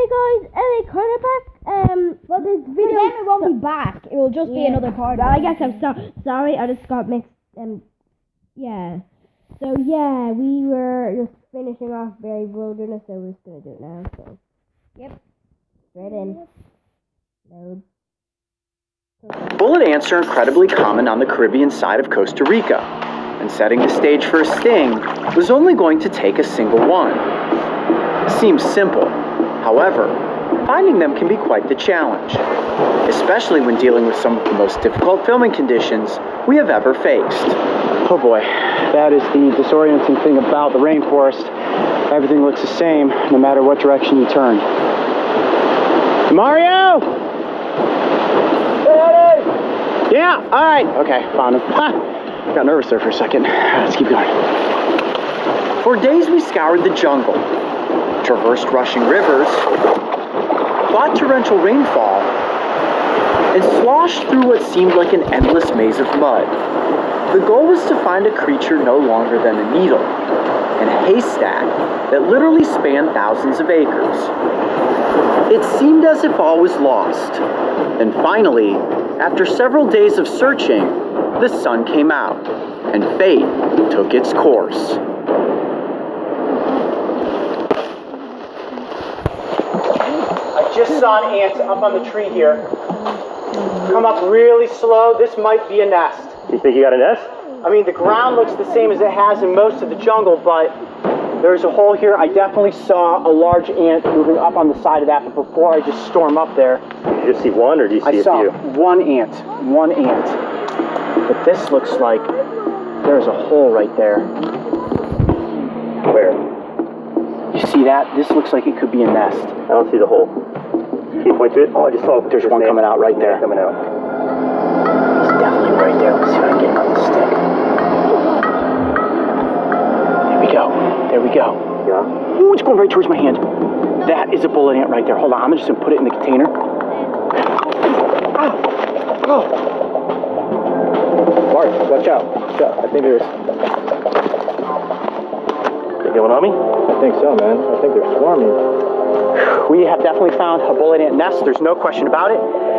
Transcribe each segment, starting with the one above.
guys, kind of back. Well, this video it won't be back. It will just be another part. Well, I guess I'm sorry. I just got mixed. Yeah. So yeah, we were just finishing off Berry Wilderness, so we're just gonna do it now. So, yep. Straight in. Load. Bullet ants are incredibly common on the Caribbean side of Costa Rica, and setting the stage for a sting was only going to take a single one. Seems simple. However, finding them can be quite the challenge, especially when dealing with some of the most difficult filming conditions we have ever faced. Oh boy, that is the disorienting thing about the rainforest. Everything looks the same no matter what direction you turn. Mario! Yeah, all right. Okay, found him. Got nervous there for a second. Let's keep going. For days we scoured the jungle, traversed rushing rivers, fought torrential rainfall, and sloshed through what seemed like an endless maze of mud. The goal was to find a creature no longer than a needle, and a haystack that literally spanned thousands of acres. It seemed as if all was lost, and finally, after several days of searching, the sun came out, and fate took its course. I just saw an ant up on the tree here. Come up really slow. This might be a nest. You think you got a nest? I mean, the ground looks the same as it has in most of the jungle, but there's a hole here. I definitely saw a large ant moving up on the side of that, but before I just storm up there... Did you just see one, or do you see a few? I saw one ant. But this looks like there's a hole right there. Where? You see that? This looks like it could be a nest. I don't see the hole. Can you point to it? Oh, I just saw There's one coming out right there. Coming out. He's definitely right there. Let's see if I can get him on the stick. There we go. Yeah. Ooh, it's going right towards my hand. That is a bullet ant right there. Hold on, I'm just gonna put it in the container. Oh. Mark, watch out. I think there's... They going on me? I think so, man. I think they're swarming. We have definitely found a bullet ant nest. There's no question about it.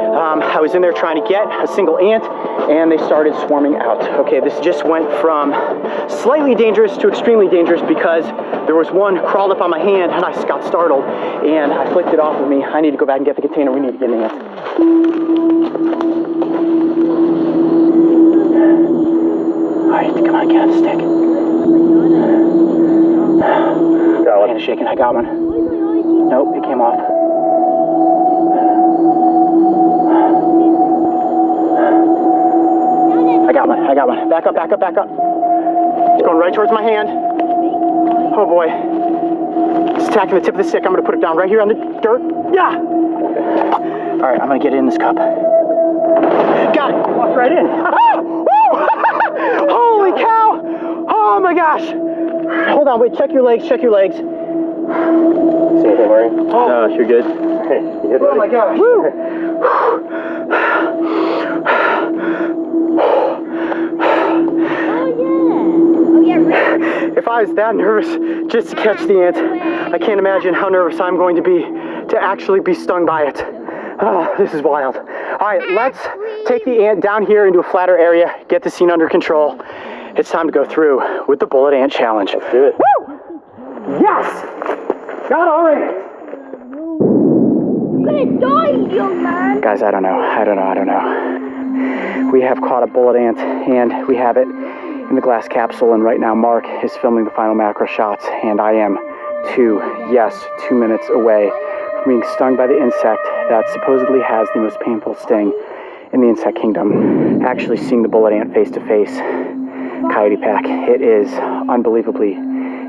I was in there trying to get a single ant, and they started swarming out. Okay, this just went from slightly dangerous to extremely dangerous because there was one crawled up on my hand, and I got startled, and I flicked it off of me. I need to go back and get the container. We need to get an ant. All right, come on, get on the stick. Got one. Hand is shaking. I got one. Nope, it came off. I got one. Back up. It's going right towards my hand. Oh boy. It's attacking the tip of the stick. I'm going to put it down right here on the dirt. Yeah! All right, I'm going to get it in this cup. Got it! Walked right in. Holy cow! Oh my gosh! Hold on, wait, check your legs. See anything, Murray? No, you're good. Oh my gosh! If I was that nervous just to catch the ant, I can't imagine how nervous I'm going to be to actually be stung by it. Oh, this is wild. All right, let's take the ant down here into a flatter area, get the scene under control. It's time to go through with the bullet ant challenge. Let's do it. Woo! Yes! Got all right. You're gonna die, young man. Guys, I don't know. We have caught a bullet ant, and we have it in the glass capsule, and right now Mark is filming the final macro shots, and I am 2 minutes away from being stung by the insect that supposedly has the most painful sting in the insect kingdom. Actually seeing the bullet ant face to face, Coyote Pack, it is unbelievably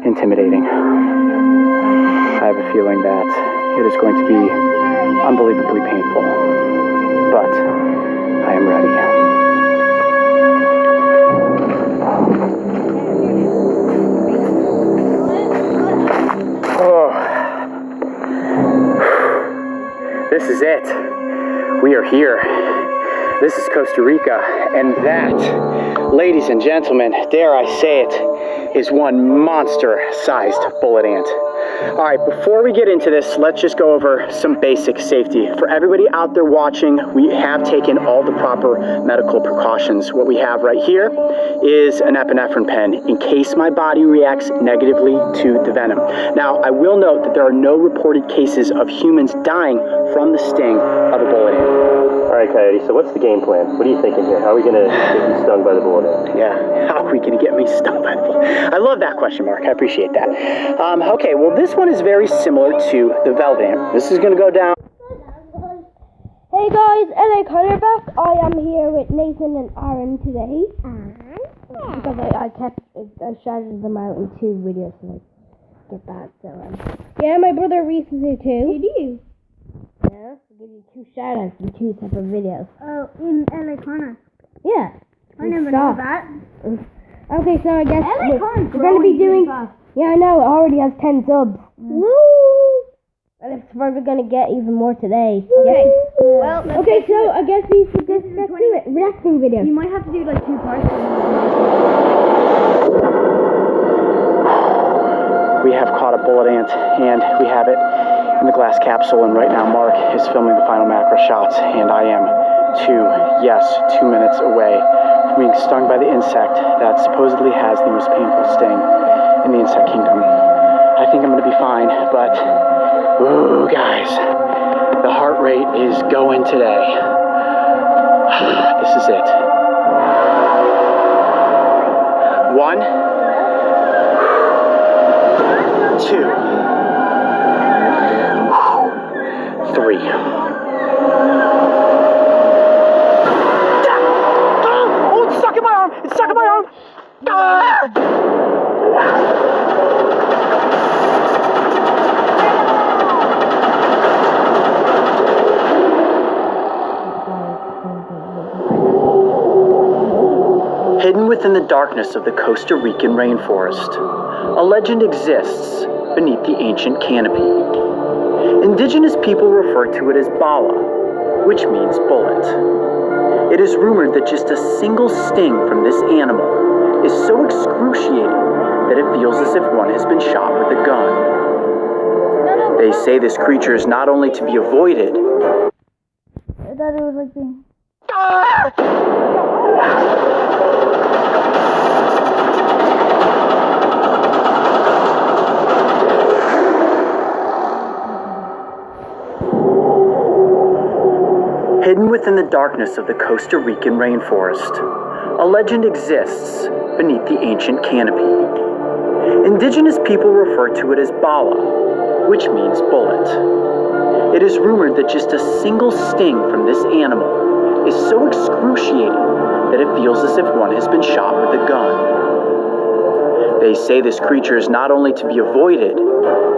intimidating. I have a feeling that it is going to be unbelievably painful, but I am ready. Oh, this is it. We are here. This is Costa Rica, and that, ladies and gentlemen, dare I say it, is one monster-sized bullet ant. All right, before we get into this, let's just go over some basic safety. For everybody out there watching, we have taken all the proper medical precautions. What we have right here is an epinephrine pen in case my body reacts negatively to the venom. Now, I will note that there are no reported cases of humans dying from the sting of a bullet ant. All right, Coyote, so what's the game plan? What are you thinking here? How are we going to get you stung by the bullet ant? Yeah, how are we going to get me stung by the bullet? I love that question, Mark. I appreciate that. Okay, well, this one is very similar to the velvet ant. This is going to go down. Hey guys, LA Connor back. I am here with Nathan and Aaron today. Because I shouted them out in 2 videos to like get that. So yeah, my brother Reese is here too. Did you? Yeah, I'll give you 2 shout outs in 2 separate videos. Oh, in LA Connor. Yeah. I never knew that. Okay, so I guess LA Connor's we're going to be doing. fast. Yeah, I know. It already has 10 subs. Woo! And it's probably going to get even more today. Okay. Well, Okay, so I guess we should just get to it. Reacting video. you might have to do like 2 parts. We have caught a bullet ant, and we have it in the glass capsule, and right now Mark is filming the final macro shots, and I am 2 minutes away from being stung by the insect that supposedly has the most painful sting in the insect kingdom. I think I'm going to be fine, but, ooh, guys, the heart rate is going today. This is it. 1, 2, 3. Oh, it's stuck in my arm! It's stuck in my arm! Hidden within the darkness of the Costa Rican rainforest, a legend exists beneath the ancient canopy. Indigenous people refer to it as bala, which means bullet. It is rumored that just a single sting from this animal is so excruciating that it feels as if one has been shot with a gun. They say this creature is not only to be avoided, I thought it was like being... Hidden within the darkness of the Costa Rican rainforest, a legend exists beneath the ancient canopy. Indigenous people refer to it as bala, which means bullet. It is rumored that just a single sting from this animal is so excruciating that it feels as if one has been shot with a gun. They say this creature is not only to be avoided,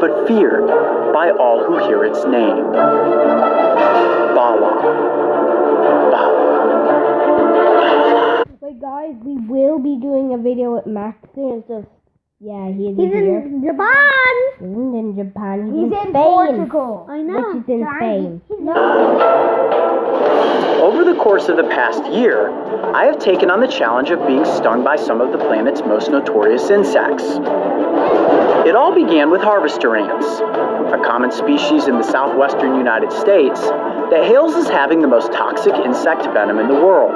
but feared by all who hear its name. Bala. Wait, guys, we will be doing a video with Max soon. It's just, yeah, he's He's here. in Japan. He isn't in Japan. He's He's in in Spain. Portugal. I know. Which is in Spain. Over the course of the past year, I have taken on the challenge of being stung by some of the planet's most notorious insects. It all began with harvester ants, a common species in the southwestern United States that hails as having the most toxic insect venom in the world.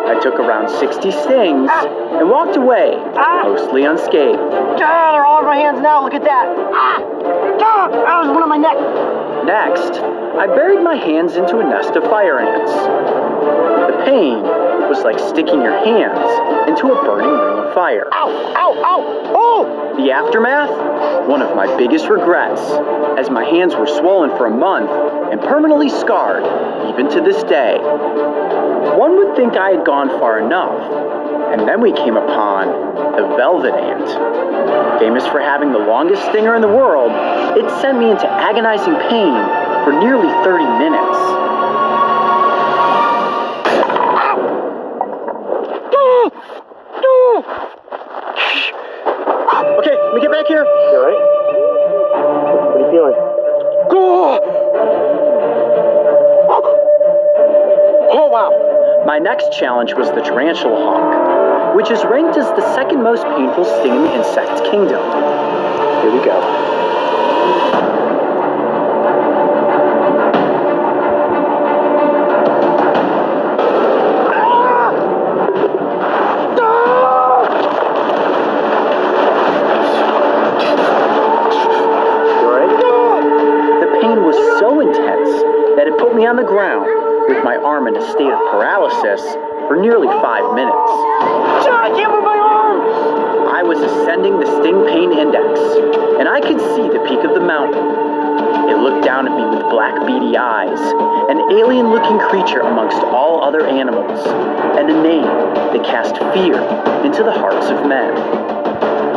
I took around 60 stings and walked away, mostly unscathed. They're all over my hands now. Look at that. That was one on my neck. Next, I buried my hands into a nest of fire ants. The pain was like sticking your hands into a burning ring of fire. Ow, ow, ow. Oh! The aftermath? One of my biggest regrets, as my hands were swollen for a month and permanently scarred, even to this day. One would think I had gone far enough, and then we came upon the velvet ant. Famous for having the longest stinger in the world, it sent me into agonizing pain for nearly 30 minutes. Okay, let me get back here. You alright? What are you feeling? Oh, wow. My next challenge was the tarantula hawk, which is ranked as the second most painful sting in the insect kingdom. Here we go. On the ground with my arm in a state of paralysis for nearly 5 minutes. I can't move my arm! I was ascending the sting pain index, and I could see the peak of the mountain. It looked down at me with black beady eyes, an alien-looking creature amongst all other animals, and a name that cast fear into the hearts of men.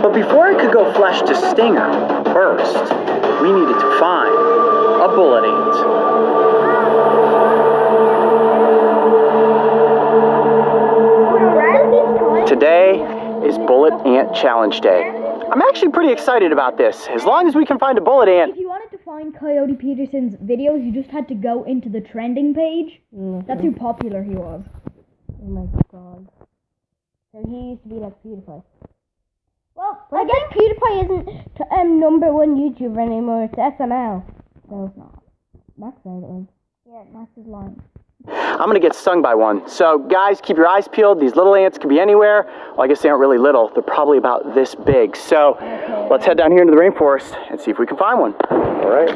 But before I could go flesh to stinger, first, we needed to find a bullet ant. Today is Bullet Ant Challenge Day. I'm actually pretty excited about this. As long as we can find a bullet ant. If you wanted to find Coyote Peterson's videos, you just had to go into the trending page. That's how popular he was. Oh my god. So he used to be like PewDiePie. Well, I guess PewDiePie isn't #1 YouTuber anymore. It's SML. No, it's not. Max said it was. Yeah, Max is lying. I'm gonna get stung by one. So guys, keep your eyes peeled. These little ants could be anywhere. Well, I guess they aren't really little. They're probably about this big. So let's head down here into the rainforest and see if we can find one. All right.